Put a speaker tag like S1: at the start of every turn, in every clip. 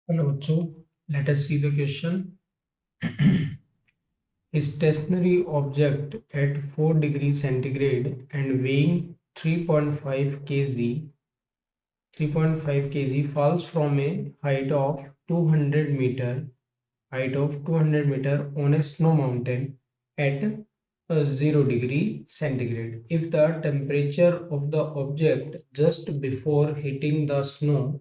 S1: Hello, bachcho. Let us see the question. A stationary object at 4 degrees centigrade and weighing 3.5 kg falls from a height of 200 meter on a snow mountain at 0 degree centigrade. If the temperature of the object just before hitting the snow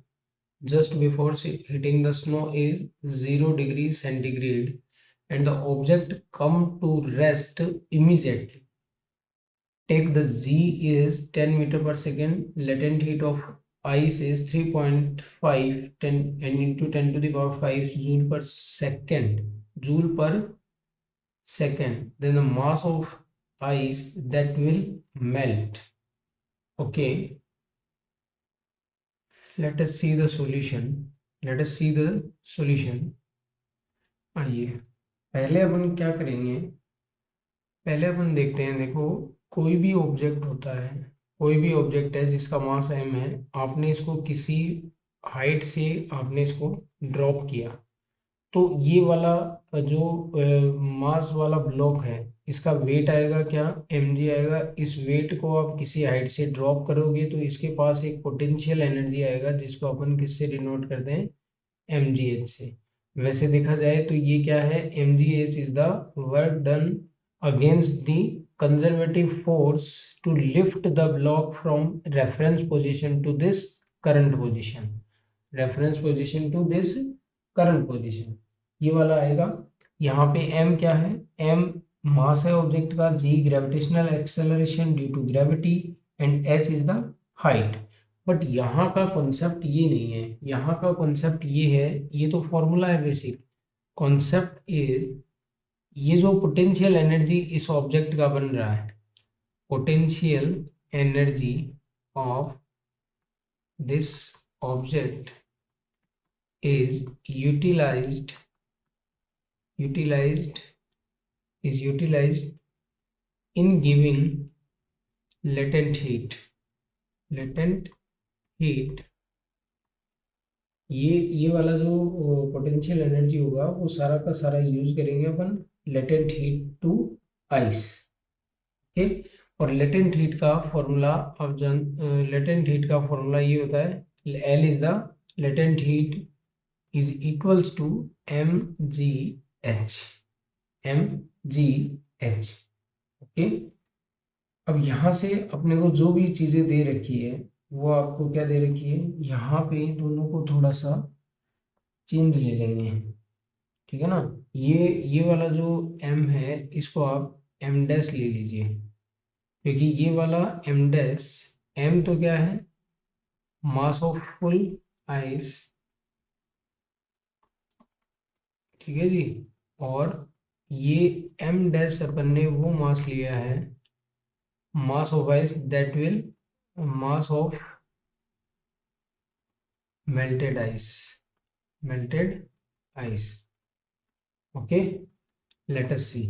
S1: is 0 degrees centigrade and the object come to rest immediately. Take the Z is 10 meter per second, latent heat of ice is 3.5 10 and into 10 to the power 5 joule per second. Then the mass of ice that will melt. Okay, let us see the solution. आइए पहले अपन क्या करेंगे। पहले अपन देखते हैं, देखो कोई भी ऑब्जेक्ट होता है, कोई भी ऑब्जेक्ट है जिसका मास m है, आपने इसको किसी हाइट से आपने इसको ड्रॉप किया, तो ये वाला जो मास वाला ब्लॉक है इसका वेट आएगा क्या, mg आएगा। इस वेट को आप किसी हाइट से ड्रॉप करोगे तो इसके पास एक पोटेंशियल एनर्जी आएगा जिसको अपन किससे डिनोट करते हैं, mgh से। वैसे देखा जाए तो ये क्या है, mgh is the work done against the conservative force to lift the block from reference position to this current position, reference position to this current position, ये वाला आएगा। यहाँ पे m क्या है, m मास है ऑब्जेक्ट का, g gravitational acceleration due to gravity and h is the height. But यहाँ का कॉन्सेप्ट ये नहीं है, यहाँ का कॉन्सेप्ट ये है, ये तो फॉर्मूला है बेसिक। कॉन्सेप्ट इज ये जो पोटेंशियल एनर्जी इस ऑब्जेक्ट का बन रहा है, potential energy of this object is utilized in giving latent heat। ये वाला जो पोटेंशियल एनर्जी होगा वो सारा का सारा यूज करेंगे अपन लेटेंट हीट टू आइस। ठीक, और लेटेंट हीट का फॉर्मूला अब जान, लेटेंट हीट का फॉर्मूला ये होता है, L is the latent heat is equals to mgh। Okay, अब यहाँ से अपने को जो भी चीजें दे रखी है वो आपको क्या दे रखी है, यहाँ पे दोनों को थोड़ा सा चेंज ले लेंगे। ठीक है ना, ये वाला जो m है इसको आप m डैश ले लीजिए, क्योंकि ये वाला m डैश, m तो क्या है, मास ऑफ फुल आइस। ठीक है जी, और ये m डैश अपन ने वो मास लिया है, mass of ice that will, mass of melted ice. Okay, let us see.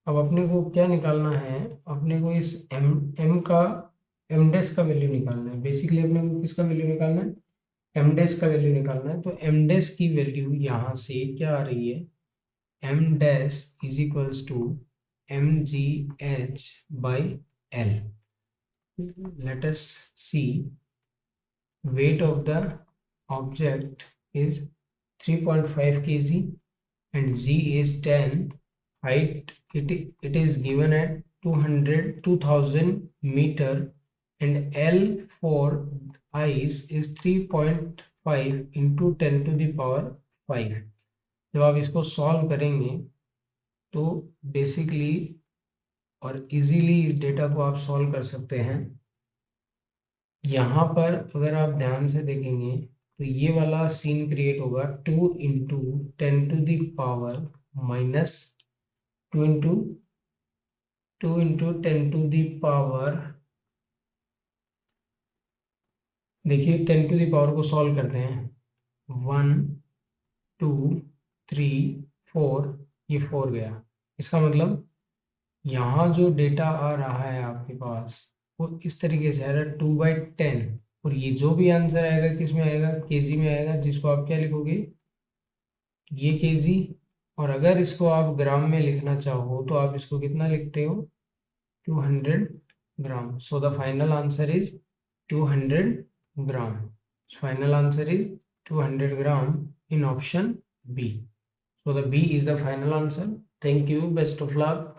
S1: अब अपने को क्या निकालना है, अपने को इस m का, m डैश का वैल्यू निकालना है। बेसिकली अपने को किसका वैल्यू निकालना है, m डैश का वैल्यू निकालना है। तो m डैश की वैल्यू यहाँ से क्या आ रही है, m dash is equals to mgh by l। Let us see, weight of the object is 3.5 kg and z is 10, height it is given at 2000 meter and l for ice is 3.5 into 10 to the power 5। जब आप इसको solve करेंगे तो basically और easily इस data को आप solve कर सकते हैं। यहाँ पर अगर आप ध्यान से देखेंगे तो ये वाला सीन क्रिएट होगा 2 into 10 to the power minus 2 into 10 to the power, देखिए 10 टू द पावर को सॉल्व करते हैं, 1 2 3 4, ये 4 गया। इसका मतलब यहाँ जो डेटा आ रहा है आपके पास वो इस तरीके से आ रहा है 2/10, और ये जो भी आंसर आएगा किस में आएगा, केजी में आएगा, जिसको आप क्या लिखोगे, ये केजी, और अगर इसको आप ग्राम में लिखना चाहो तो आप इसको कितना लिखते हो, 200 gram. So the final answer is 200 gram. Final answer is 200 gram in option B. So the B is the final answer. Thank you. Best of luck.